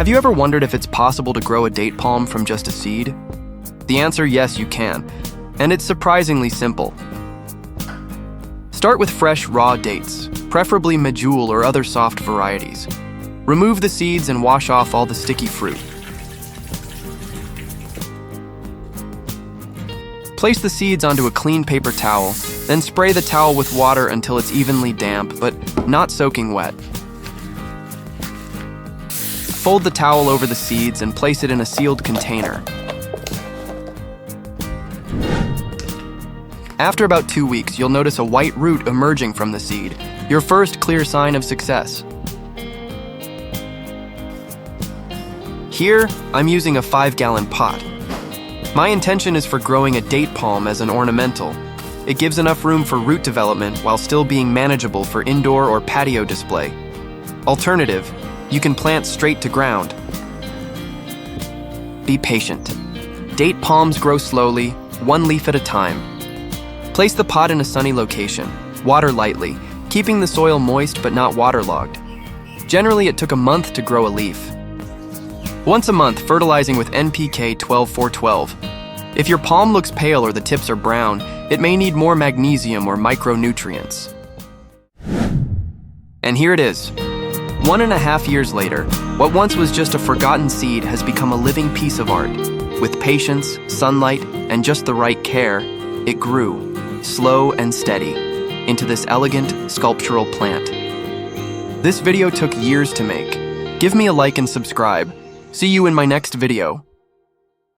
Have you ever wondered if it's possible to grow a date palm from just a seed? The answer, yes, you can, and it's surprisingly simple. Start with fresh, raw dates, preferably medjool or other soft varieties. Remove the seeds and wash off all the sticky fruit. Place the seeds onto a clean paper towel, then spray the towel with water until it's evenly damp, but not soaking wet. Fold the towel over the seeds and place it in a sealed container. After about 2 weeks, you'll notice a white root emerging from the seed, your first clear sign of success. Here, I'm using a 5-gallon pot. My intention is for growing a date palm as an ornamental. It gives enough room for root development while still being manageable for indoor or patio display. Alternative, you can plant straight to ground. Be patient. Date palms grow slowly, one leaf at a time. Place the pot in a sunny location. Water lightly, keeping the soil moist but not waterlogged. Generally, it took a month to grow a leaf. Once a month, fertilizing with NPK 12-4-12. If your palm looks pale or the tips are brown, it may need more magnesium or micronutrients. And here it is. 1.5 years later, what once was just a forgotten seed has become a living piece of art. With patience, sunlight, and just the right care, it grew, slow and steady, into this elegant, sculptural plant. This video took years to make. Give me a like and subscribe. See you in my next video.